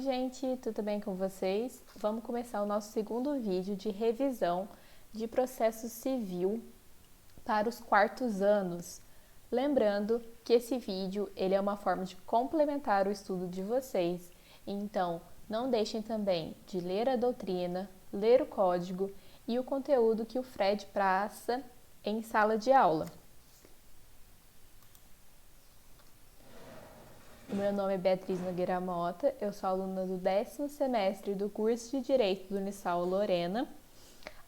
gente, tudo bem com vocês? Vamos começar o nosso segundo vídeo de revisão de processo civil para os quartos anos. Lembrando que esse vídeo ele é uma forma de complementar o estudo de vocês, então não deixem também de ler a doutrina, ler o código e o conteúdo que o Fred passa em sala de aula. O meu nome é Beatriz Nogueira Mota, eu sou aluna do 10º semestre do curso de Direito do Unisal Lorena.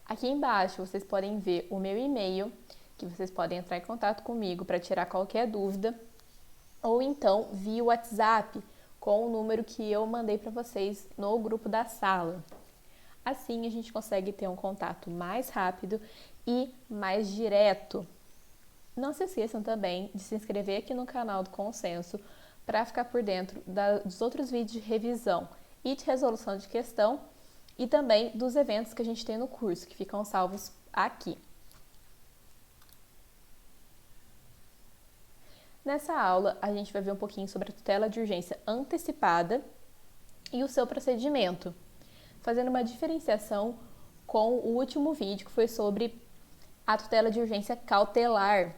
Aqui embaixo vocês podem ver o meu e-mail, que vocês podem entrar em contato comigo para tirar qualquer dúvida, ou então via WhatsApp com o número que eu mandei para vocês no grupo da sala. Assim a gente consegue ter um contato mais rápido e mais direto. Não se esqueçam também de se inscrever aqui no canal do Consenso para ficar por dentro dos outros vídeos de revisão e de resolução de questão e também dos eventos que a gente tem no curso, que ficam salvos aqui. Nessa aula, a gente vai ver um pouquinho sobre a tutela de urgência antecipada e o seu procedimento, fazendo uma diferenciação com o último vídeo, que foi sobre a tutela de urgência cautelar.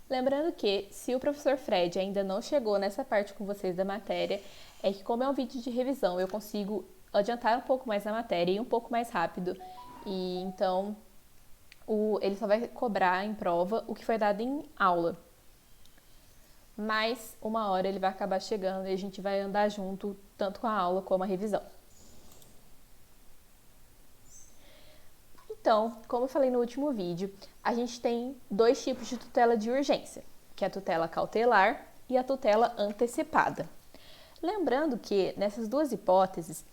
Lembrando que, se o professor Fred ainda não chegou nessa parte com vocês da matéria, é que como é um vídeo de revisão, eu consigo adiantar um pouco mais a matéria e um pouco mais rápido. E então, ele só vai cobrar em prova o que foi dado em aula. Mas, uma hora ele vai acabar chegando e a gente vai andar junto, tanto com a aula como a revisão. Então, como eu falei no último vídeo, a gente tem dois tipos de tutela de urgência, que é a tutela cautelar e a tutela antecipada. Lembrando que, nessas duas hipóteses,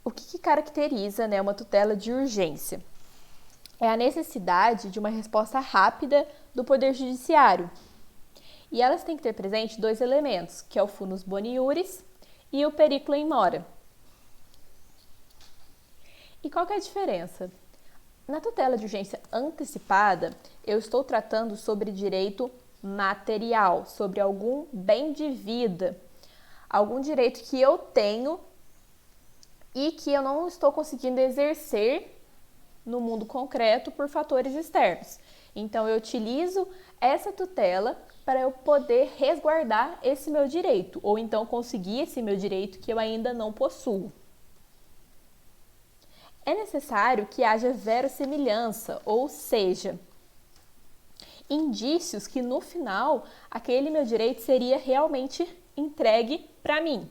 o que caracteriza, uma tutela de urgência? É a necessidade de uma resposta rápida do Poder Judiciário. E elas têm que ter presente dois elementos, que é o funus boni iuris e o periculum in mora. E qual que é a diferença? Na tutela de urgência antecipada, eu estou tratando sobre direito material, sobre algum bem de vida, algum direito que eu tenho e que eu não estou conseguindo exercer no mundo concreto por fatores externos. Então, eu utilizo essa tutela para eu poder resguardar esse meu direito, ou então conseguir esse meu direito que eu ainda não possuo. É necessário que haja verossimilhança, ou seja, indícios que no final aquele meu direito seria realmente entregue para mim.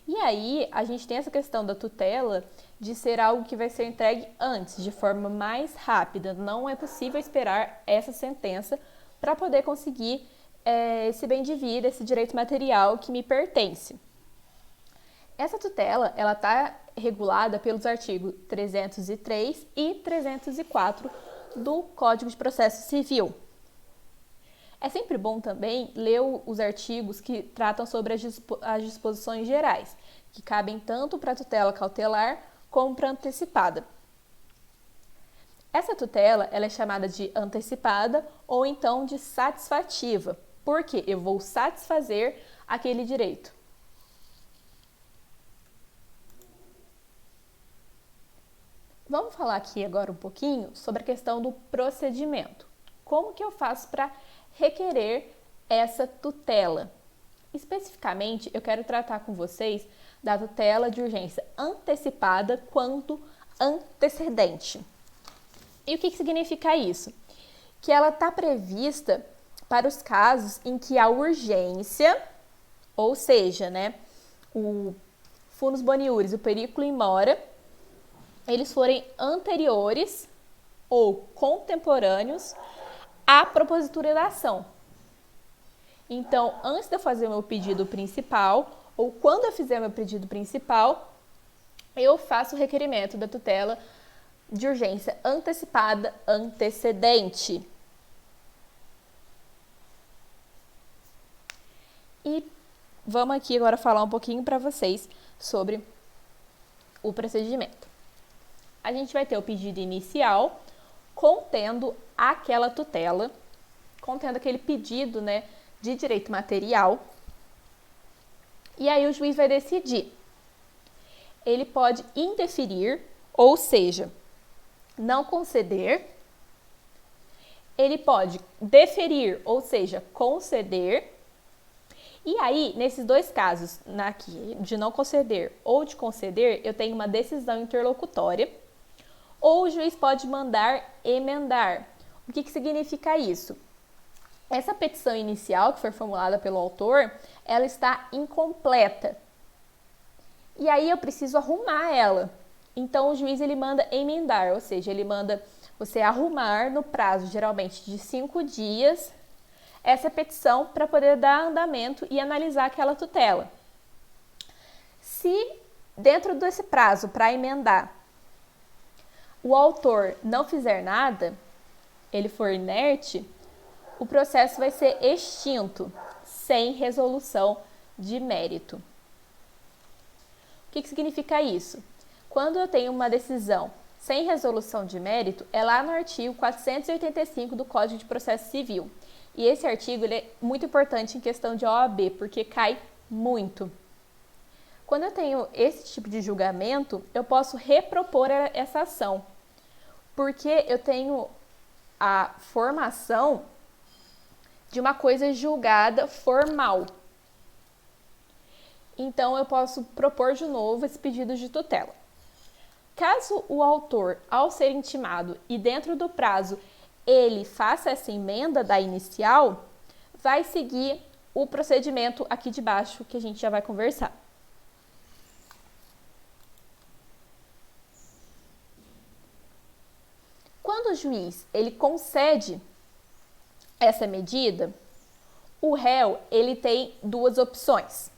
E aí a gente tem essa questão da tutela de ser algo que vai ser entregue antes, de forma mais rápida. Não é possível esperar essa sentença para poder conseguir esse bem de vida, esse direito material que me pertence. Essa tutela, ela está regulada pelos artigos 303 e 304 do Código de Processo Civil. É sempre bom também ler os artigos que tratam sobre as disposições gerais, que cabem tanto para a tutela cautelar como para a antecipada. Essa tutela ela é chamada de antecipada ou então de satisfativa, porque eu vou satisfazer aquele direito. Vamos falar aqui agora um pouquinho sobre a questão do procedimento. Como que eu faço para requerer essa tutela? Especificamente, eu quero tratar com vocês da tutela de urgência antecipada quanto antecedente. E o que significa isso? Que ela está prevista para os casos em que a urgência, ou seja, o funus boni iuris, o periculum in mora, eles forem anteriores ou contemporâneos à propositura da ação. Então, antes de eu fazer o meu pedido principal, ou quando eu fizer o meu pedido principal, eu faço o requerimento da tutela de urgência antecipada antecedente. E vamos aqui agora falar um pouquinho para vocês sobre o procedimento. A gente vai ter o pedido inicial contendo aquela tutela, contendo aquele pedido, de direito material. E aí o juiz vai decidir. Ele pode indeferir, ou seja, não conceder. Ele pode deferir, ou seja, conceder. E aí, nesses dois casos, aqui, de não conceder ou de conceder, eu tenho uma decisão interlocutória, ou o juiz pode mandar emendar. O que significa isso? Essa petição inicial que foi formulada pelo autor, ela está incompleta. E aí eu preciso arrumar ela. Então o juiz ele manda emendar, ou seja, ele manda você arrumar no prazo geralmente de 5 dias essa petição para poder dar andamento e analisar aquela tutela. Se dentro desse prazo para emendar o autor não fizer nada, ele for inerte, o processo vai ser extinto, sem resolução de mérito. O que significa isso? Quando eu tenho uma decisão sem resolução de mérito, é lá no artigo 485 do Código de Processo Civil. E esse artigo ele é muito importante em questão de OAB, porque cai muito. Quando eu tenho esse tipo de julgamento, eu posso repropor essa ação, porque eu tenho a formação de uma coisa julgada formal. Então, eu posso propor de novo esse pedido de tutela. Caso o autor, ao ser intimado e dentro do prazo, ele faça essa emenda da inicial, vai seguir o procedimento aqui de baixo que a gente já vai conversar. Quando o juiz ele concede essa medida, o réu ele tem duas opções.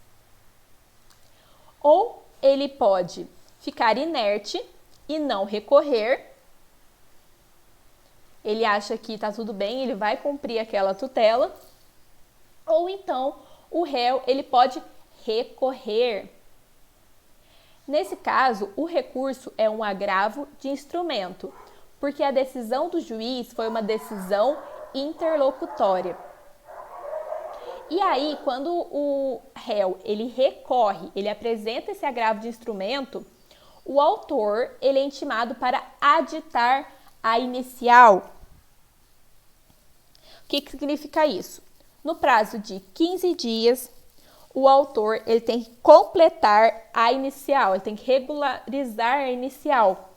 Ou ele pode ficar inerte e não recorrer. Ele acha que está tudo bem, ele vai cumprir aquela tutela. Ou então o réu ele pode recorrer. Nesse caso, o recurso é um agravo de instrumento, porque a decisão do juiz foi uma decisão interlocutória. E aí, quando o réu ele recorre, ele apresenta esse agravo de instrumento, o autor ele é intimado para aditar a inicial. O que significa isso? No prazo de 15 dias, o autor ele tem que completar a inicial, ele tem que regularizar a inicial,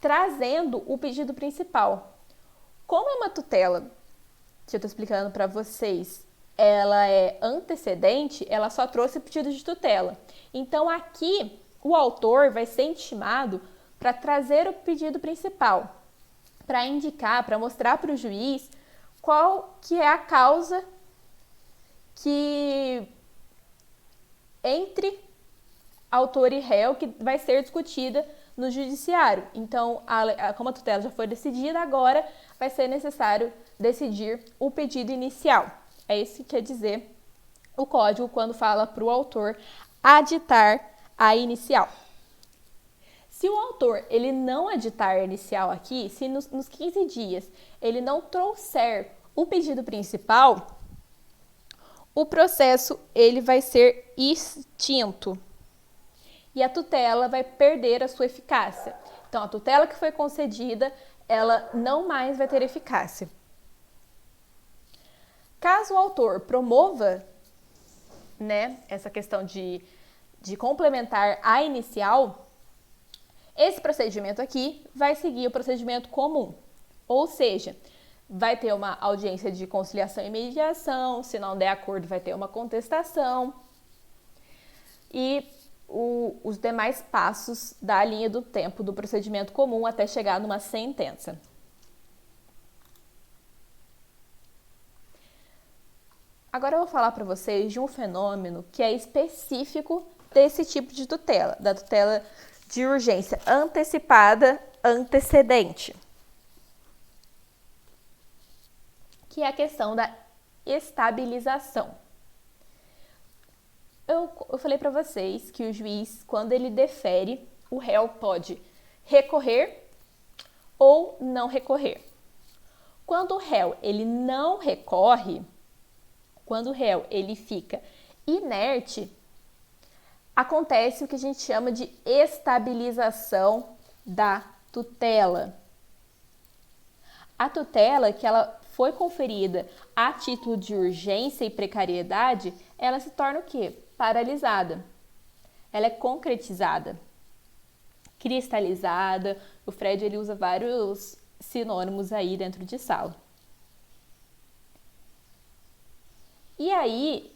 trazendo o pedido principal. Como é uma tutela, que eu estou explicando para vocês, ela é antecedente, ela só trouxe o pedido de tutela. Então, aqui, o autor vai ser intimado para trazer o pedido principal, para indicar, para mostrar para o juiz qual que é a causa que entre autor e réu que vai ser discutida no judiciário. Então, como a tutela já foi decidida, agora vai ser necessário decidir o pedido inicial. É isso que quer dizer o código quando fala para o autor aditar a inicial. Se o autor ele não aditar a inicial aqui, se nos 15 dias ele não trouxer o pedido principal, o processo ele vai ser extinto e a tutela vai perder a sua eficácia. Então, a tutela que foi concedida, ela não mais vai ter eficácia. Caso o autor promova, essa questão de complementar a inicial, esse procedimento aqui vai seguir o procedimento comum, ou seja, vai ter uma audiência de conciliação e mediação, se não der acordo vai ter uma contestação e os demais passos da linha do tempo do procedimento comum até chegar numa sentença. Agora eu vou falar para vocês de um fenômeno que é específico desse tipo de tutela, da tutela de urgência antecipada antecedente, que é a questão da estabilização. Eu falei para vocês que o juiz, quando ele defere, o réu pode recorrer ou não recorrer. Quando o réu ele não recorre, quando o réu ele fica inerte, acontece o que a gente chama de estabilização da tutela. A tutela, que ela foi conferida a título de urgência e precariedade, ela se torna o quê? Paralisada. Ela é concretizada, cristalizada. O Fred ele usa vários sinônimos aí dentro de sala. E aí,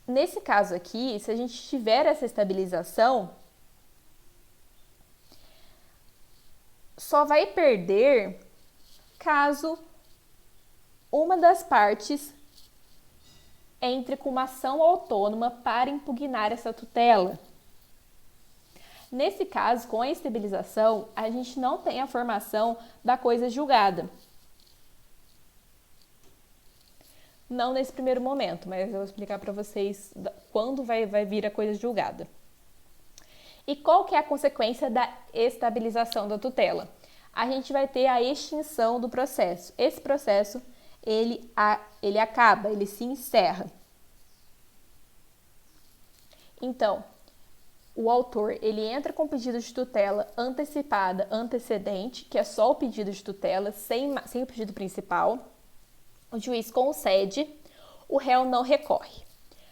nesse caso aqui, se a gente tiver essa estabilização, só vai perder caso uma das partes entre com uma ação autônoma para impugnar essa tutela. Nesse caso, com a estabilização, a gente não tem a formação da coisa julgada. Não nesse primeiro momento, mas eu vou explicar para vocês quando vai vir a coisa julgada. E qual que é a consequência da estabilização da tutela? A gente vai ter a extinção do processo. Esse processo, ele acaba, ele se encerra. Então, o autor, ele entra com pedido de tutela antecipada, antecedente, que é só o pedido de tutela, sem o pedido principal. O juiz concede, o réu não recorre.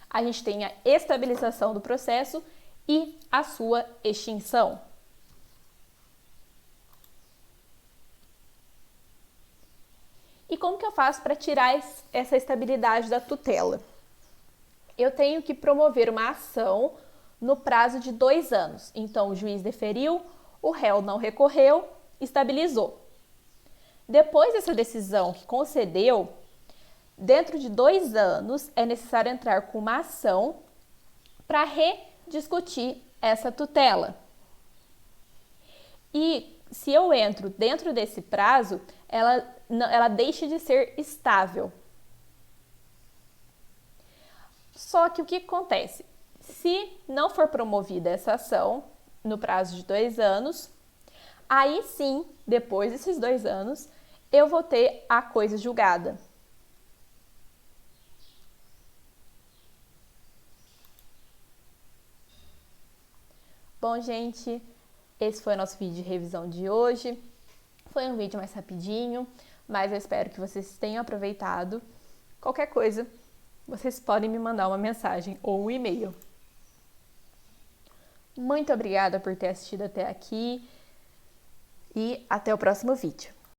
A gente tem a estabilização do processo e a sua extinção. E como que eu faço para tirar essa estabilidade da tutela? Eu tenho que promover uma ação no prazo de 2 anos. Então, o juiz deferiu, o réu não recorreu, estabilizou. Depois dessa decisão que concedeu, dentro de 2 anos, é necessário entrar com uma ação para rediscutir essa tutela. E se eu entro dentro desse prazo, ela deixa de ser estável. Só que o que acontece? Se não for promovida essa ação no prazo de 2 anos, aí sim, depois desses 2 anos, eu vou ter a coisa julgada. Bom, gente, esse foi o nosso vídeo de revisão de hoje. Foi um vídeo mais rapidinho, mas eu espero que vocês tenham aproveitado. Qualquer coisa, vocês podem me mandar uma mensagem ou um e-mail. Muito obrigada por ter assistido até aqui e até o próximo vídeo.